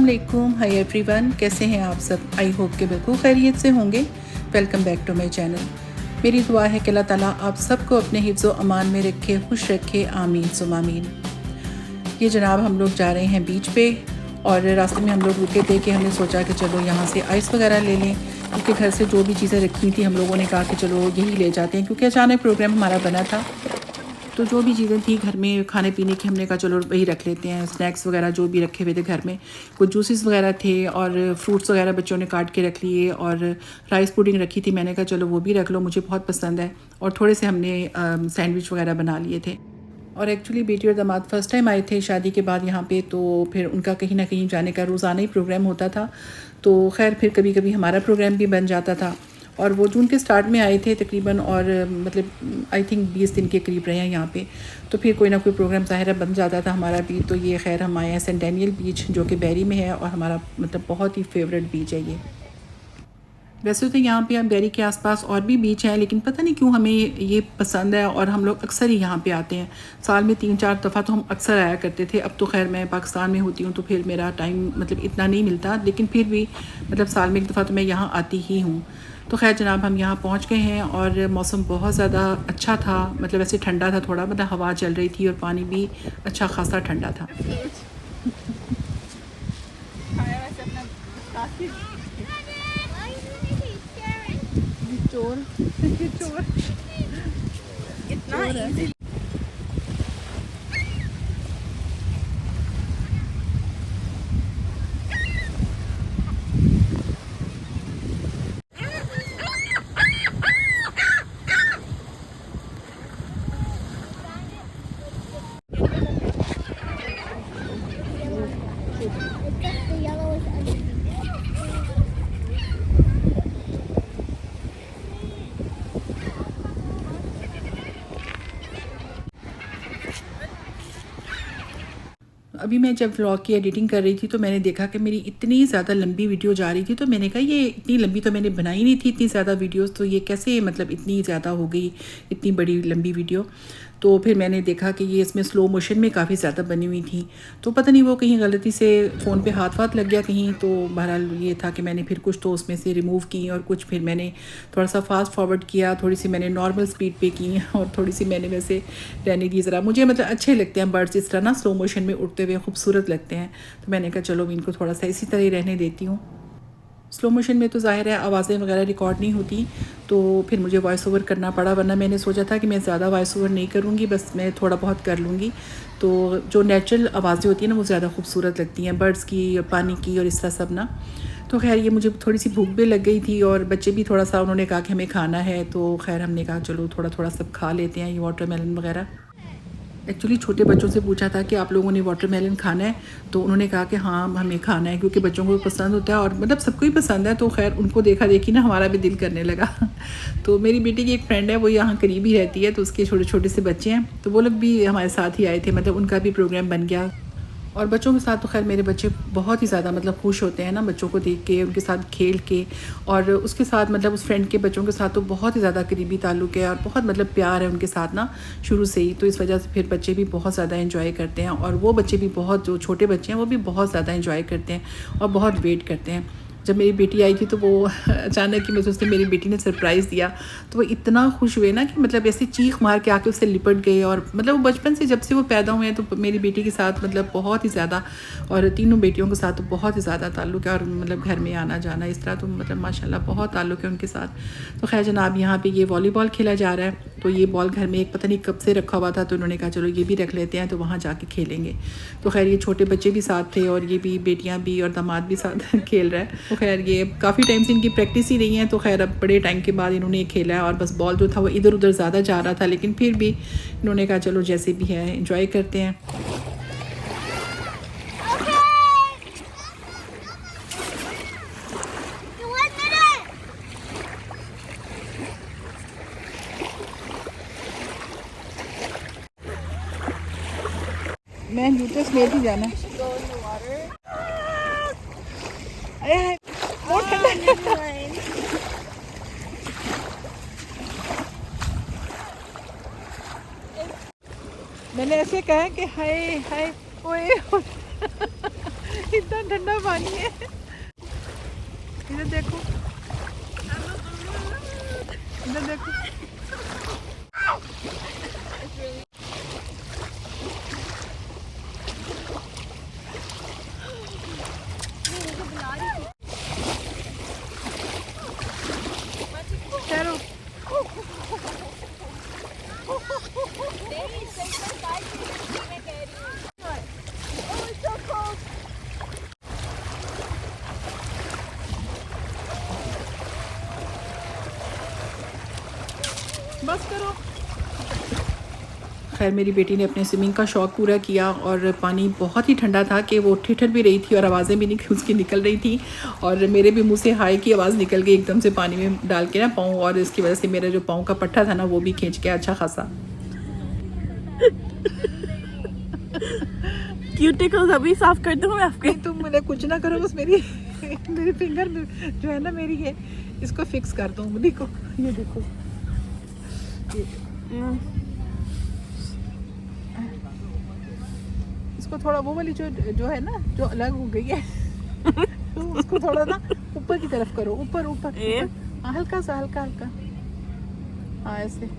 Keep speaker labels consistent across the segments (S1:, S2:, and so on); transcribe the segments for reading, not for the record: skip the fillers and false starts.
S1: अस्सलामुअलैकुम, hi everyone, कैसे हैं आप सब। आई होप के बिल्कुल खैरियत से होंगे। Welcome back to my channel. मेरी दुआ है कि अल्लाह ताला आप सबको अपने हिफ्ज़ व अमान में रखे, खुश रखे, आमीन सुम आमीन। ये जनाब हम लोग जा रहे हैं बीच पे और रास्ते में हम लोग रुके थे कि हमने सोचा कि चलो यहाँ से आइस वगैरह ले लें, क्योंकि घर से जो भी चीज़ें रखी थी हम लोगों ने कहा कि चलो यही ले जाते हैं, क्योंकि अचानक प्रोग्राम हमारा बना था। तो जो भी चीज़ें थी घर में खाने पीने की हमने कहा चलो वही रख लेते हैं। स्नैक्स वगैरह जो भी रखे हुए थे घर में, कुछ जूसेस वगैरह थे और फ्रूट्स वगैरह बच्चों ने काट के रख लिए, और राइस पुडिंग रखी थी। मैंने कहा चलो वो भी रख लो, मुझे बहुत पसंद है। और थोड़े से हमने सैंडविच वगैरह बना लिए थे। और एक्चुअली बेटी और दामाद फ़र्स्ट टाइम आए थे शादी के बाद यहाँ पे, तो फिर उनका कहीं ना कहीं जाने का रोज़ाना ही प्रोग्राम होता था। तो खैर फिर कभी कभी हमारा प्रोग्राम भी बन जाता था। और वो जून के स्टार्ट में आए थे तकरीबन, और मतलब आई थिंक 20 दिन के करीब रहे हैं यहाँ पे। तो फिर कोई ना कोई प्रोग्राम ज़ाहिर बन जाता था हमारा भी। तो ये खैर हम आए हैं सेंट डैनियल बीच, जो कि बैरी में है, और हमारा मतलब बहुत ही फेवरेट बीच है ये। वैसे तो यहाँ पे बैरी के आसपास और भी बीच हैं, लेकिन पता नहीं क्यों हमें ये पसंद है और हम लोग अक्सर ही यहाँ पे आते हैं। साल में 3-4 दफ़ा तो हम अक्सर आया करते थे। अब तो खैर मैं पाकिस्तान में होती हूँ तो फिर मेरा टाइम मतलब इतना नहीं मिलता, लेकिन फिर भी मतलब साल में एक दफ़ा तो मैं यहाँ आती ही हूँ। तो खैर जनाब हम यहाँ पहुँच गए हैं और मौसम बहुत ज़्यादा अच्छा था। मतलब ऐसे ठंडा था थोड़ा, मतलब हवा चल रही थी और पानी भी अच्छा खासा ठंडा था। चोर चोर इतना अभी मैं जब व्लॉग की एडिटिंग कर रही थी तो मैंने देखा कि मेरी इतनी ज़्यादा लंबी वीडियो जा रही थी। तो मैंने कहा ये इतनी लंबी तो मैंने बनाई नहीं थी, इतनी ज़्यादा वीडियोस, तो ये कैसे मतलब इतनी ज़्यादा हो गई, इतनी बड़ी लंबी वीडियो। तो फिर मैंने देखा कि ये इसमें स्लो मोशन में काफ़ी ज़्यादा बनी हुई थी। तो पता नहीं वो कहीं गलती से फ़ोन पे हाथ लग गया कहीं। तो बहरहाल ये था कि मैंने फिर कुछ तो उसमें से रिमूव की और कुछ फिर मैंने थोड़ा सा फास्ट फॉरवर्ड किया, थोड़ी सी मैंने नॉर्मल स्पीड पे की और थोड़ी सी मैंने वैसे रहने दी ज़रा। मुझे मतलब अच्छे लगते हैं बर्ड्स इस तरह ना स्लो मोशन में उड़ते हुए, खूबसूरत लगते हैं। तो मैंने कहा चलो इनको थोड़ा सा इसी तरह ही रहने देती हूँ। स्लो मोशन में तो ज़ाहिर है आवाज़ें वगैरह रिकॉर्ड नहीं होती, तो फिर मुझे वॉइस ओवर करना पड़ा। वरना मैंने सोचा था कि मैं ज़्यादा वॉइस ओवर नहीं करूँगी, बस मैं थोड़ा बहुत कर लूँगी। तो जो नेचुरल आवाज़ें होती हैं ना वो ज़्यादा खूबसूरत लगती हैं, बर्ड्स की, पानी की और इस तरह सब ना। तो खैर ये मुझे थोड़ी सी भूख भी लग गई थी और बच्चे भी थोड़ा सा उन्होंने कहा कि हमें खाना है। तो खैर हमने कहा चलो थोड़ा थोड़ा सब खा लेते हैं, ये वाटरमेलन वगैरह। एक्चुअली छोटे बच्चों से पूछा था कि आप लोगों ने वाटरमेलन खाना है, तो उन्होंने कहा कि हाँ हमें खाना है, क्योंकि बच्चों को पसंद होता है और मतलब सबको ही पसंद है। तो खैर उनको देखा देखी ना हमारा भी दिल करने लगा। तो मेरी बेटी की एक फ्रेंड है, वो यहाँ करीब ही रहती है, तो उसके छोटे छोटे से बच्चे हैं, तो वो लोग भी हमारे साथ ही आए थे। मतलब उनका भी प्रोग्राम बन गया। और बच्चों के साथ तो खैर मेरे बच्चे बहुत ही ज़्यादा मतलब खुश होते हैं ना बच्चों को देख के, उनके साथ खेल के। और उसके साथ मतलब उस फ्रेंड के बच्चों के साथ तो बहुत ही ज़्यादा करीबी ताल्लुक़ है और बहुत मतलब प्यार है उनके साथ ना शुरू से ही। तो इस वजह से फिर बच्चे भी बहुत ज़्यादा एंजॉय करते हैं, और वो बच्चे भी बहुत, जो छोटे बच्चे हैं वो भी बहुत ज़्यादा एंजॉय करते हैं और बहुत वेट करते हैं। जब मेरी बेटी आई थी तो वो अचानक ही मुझे उसने, मेरी बेटी ने सरप्राइज़ दिया, तो वो इतना खुश हुए ना कि मतलब ऐसे चीख मार के आके उससे लिपट गए। और मतलब वो बचपन से जब से वो पैदा हुए हैं तो मेरी बेटी के साथ मतलब बहुत ही ज़्यादा, और तीनों बेटियों के साथ तो बहुत ही ज़्यादा ताल्लुक़ है, और मतलब घर में आना जाना इस तरह तो मतलब माशाल्लाह बहुत ताल्लुक़ है उनके साथ। तो खैर जनाब यहाँ पे ये वॉलीबॉल खेला जा रहा है। तो ये बॉल घर में एक पता नहीं कब से रखा हुआ था, तो उन्होंने कहा चलो ये भी रख लेते हैं, तो वहाँ जाके खेलेंगे। तो खैर ये छोटे बच्चे भी साथ थे और ये भी बेटियाँ भी और दामाद भी साथ खेल रहा है। तो खैर ये काफ़ी टाइम से इनकी प्रैक्टिस ही रही है, तो खैर अब बड़े टाइम के बाद इन्होंने खेला है। और बस बॉल जो था वो इधर उधर ज़्यादा जा रहा था, लेकिन फिर भी इन्होंने कहा चलो जैसे भी है एंजॉय करते हैं। मैं यूटस ले भी जाना मैंने ऐसे कहा कि हाय हाय ओए इतना ठंडा पानी है। इधर देखो, इधर देखो। बस करो। खैर मेरी बेटी ने अपने स्विमिंग का शौक़ पूरा किया और पानी बहुत ही ठंडा था कि वो ठिठर भी रही थी और आवाज़ें भी उसकी निकल रही थी और मेरे भी मुंह से हाय की आवाज़ निकल गई एकदम से पानी में डाल के ना पाँव, और इसकी वजह से मेरा जो पाँव का पट्टा था ना वो भी खींच गया अच्छा खासा।
S2: क्यूटिकल्स अभी साफ कर दूँ मैं आपके?
S1: तुम मुझे कुछ ना करो, बस मेरी मेरी फिंगर जो है ना मेरी है इसको फिक्स कर दो। देखो ये देखो, इसको थोड़ा वो वाली जो है ना जो अलग हो गई है तो उसको थोड़ा ना ऊपर की तरफ करो, ऊपर ऊपर हल्का सा, हल्का हल्का, हाँ ऐसे।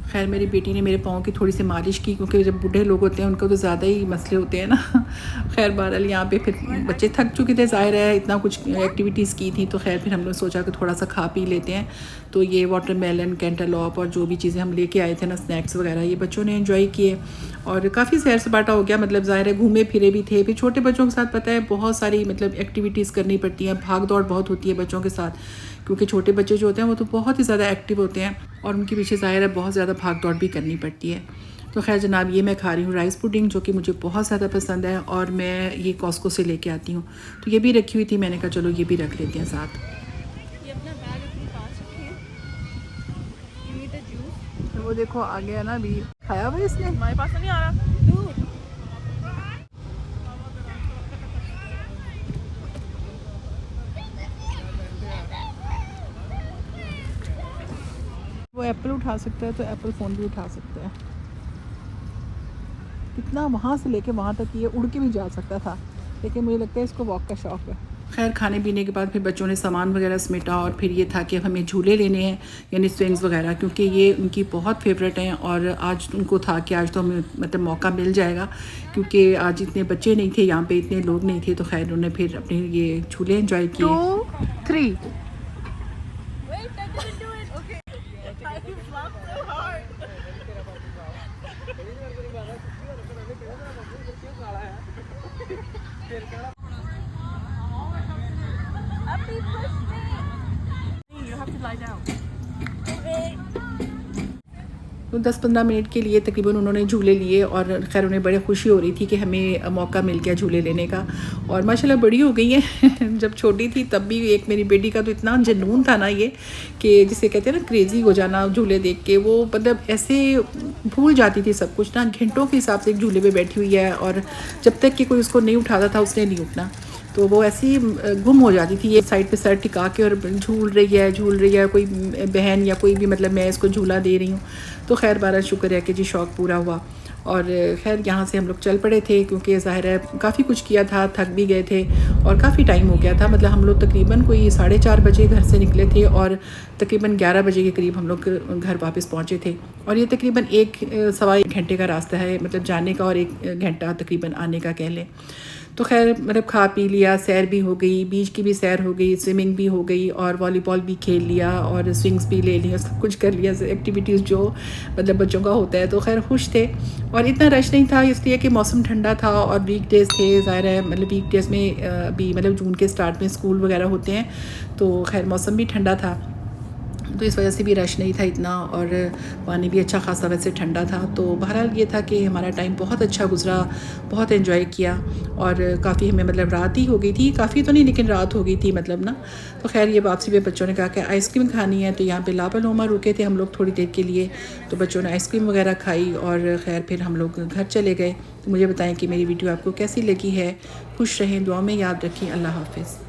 S1: खैर मेरी बेटी ने मेरे पाँव की थोड़ी सी मालिश की, क्योंकि जब बूढ़े लोग होते हैं उनको तो ज़्यादा ही मसले होते हैं ना। खैर बहरहाल यहाँ पे फिर बच्चे थक चुके थे, ज़ाहिर है इतना कुछ एक्टिविटीज़ की थी, तो खैर फिर हम लोग सोचा कि थोड़ा सा खा पी लेते हैं। तो ये वाटरमेलन, कैंटालॉप और जो भी चीज़ें हम लेके आए थे ना, स्नैक्स वगैरह, ये बच्चों ने एंजॉय किए और काफ़ी सैर सपाटा हो गया। मतलब ज़ाहिर है घूमे फिरे भी थे। फिर छोटे बच्चों के साथ पता है बहुत सारी मतलब एक्टिविटीज़ करनी पड़ती हैं, भाग दौड़ बहुत होती है बच्चों के साथ, क्योंकि छोटे बच्चे जो होते हैं वो तो बहुत ही ज़्यादा एक्टिव होते हैं और उनके पीछे ज़ाहिर है बहुत ज़्यादा भाग दौड़ भी करनी पड़ती है। तो खैर जनाब ये मैं खा रही हूँ राइस पुडिंग, जो कि मुझे बहुत ज़्यादा पसंद है और मैं ये कॉस्को से लेके आती हूँ। तो ये भी रखी हुई थी, मैंने कहा चलो ये भी रख लेते हैं साथ।
S2: ये अपना बैग अपने पास रखिए। You need a juice?
S1: वो देखो आ गया ना, अभी खाया हुआ इसने,
S2: हमारे पास तो नहीं आ रहा।
S1: वो एप्पल उठा सकता है तो एप्पल फ़ोन भी उठा सकता है। कितना वहाँ से लेके वहाँ तक ये उड़ के भी जा सकता था, लेकिन मुझे लगता है इसको वॉक का शौक़ है। खैर खाने पीने के बाद फिर बच्चों ने सामान वगैरह समेटा और फिर ये था कि हमें झूले लेने हैं, यानी स्विंग्स वगैरह, क्योंकि ये उनकी बहुत फेवरेट हैं और आज उनको था कि आज तो हमें मतलब मौका मिल जाएगा, क्योंकि आज इतने बच्चे नहीं थे यहाँ पे, इतने लोग नहीं थे। तो खैर उन्होंने फिर अपने ये झूले एंजॉय किए। 2, 3
S2: You have to lie down.
S1: तो 10-15 मिनट के लिए तकरीबन उन्होंने झूले लिए और खैर उन्हें बड़ी खुशी हो रही थी कि हमें मौका मिल गया झूले लेने का। और माशाल्लाह बड़ी हो गई है। जब छोटी थी तब भी एक मेरी बेटी का तो इतना जुनून था ना ये, कि जिसे कहते हैं ना क्रेज़ी हो जाना झूले देख के, वो मतलब ऐसे भूल जाती थी सब कुछ ना, घंटों के हिसाब से एक झूले पर बैठी हुई है और जब तक कि कोई उसको नहीं उठाता था उसने नहीं उठना, तो वो ऐसी गुम हो जाती थी। ये साइड पे सर टिका के और झूल रही है कोई बहन या कोई भी, मतलब मैं इसको झूला दे रही हूँ। तो खैर बारा शुक्र है कि जी शौक़ पूरा हुआ। और खैर यहाँ से हम लोग चल पड़े थे, क्योंकि ज़ाहिर है काफ़ी कुछ किया था, थक भी गए थे और काफ़ी टाइम हो गया था। मतलब हम लोग तकरीबन कोई 4:30 बजे घर से निकले थे और तकरीबन 11 बजे के करीब हम लोग घर वापस पहुँचे थे। और ये तकरीबन 1-1.25 घंटे का रास्ता है, मतलब जाने का और 1 घंटा तकरीबन आने का कह लें। तो खैर मतलब खा पी लिया, सैर भी हो गई, बीच की भी सैर हो गई, स्विमिंग भी हो गई और वॉलीबॉल भी खेल लिया और स्विंग्स भी ले लिया, सब कुछ कर लिया, एक्टिविटीज़ जो मतलब बच्चों का होता है। तो खैर खुश थे और इतना रश नहीं था, इसलिए कि मौसम ठंडा था और वीक डेज़ थे। ज़ाहिर है मतलब वीक डेज़ में अभी मतलब जून के स्टार्ट में स्कूल वगैरह होते हैं, तो खैर मौसम भी ठंडा था, तो इस वजह से भी रश नहीं था इतना और पानी भी अच्छा खासा वैसे ठंडा था। तो बहरहाल ये था कि हमारा टाइम बहुत अच्छा गुजरा, बहुत एंजॉय किया और काफ़ी हमें मतलब रात ही हो गई थी, काफ़ी तो नहीं लेकिन रात हो गई थी मतलब ना। तो खैर ये वापसी में बच्चों ने कहा कि आइसक्रीम खानी है, तो यहाँ पे लापलूमा रुके थे हम लोग थोड़ी देर के लिए, तो बच्चों ने आइसक्रीम वगैरह खाई और खैर फिर हम लोग घर चले गए। तो मुझे बताएं कि मेरी वीडियो आपको कैसी लगी है। खुश रहें, दुआ में याद रखें। अल्लाह हाफ़िज़।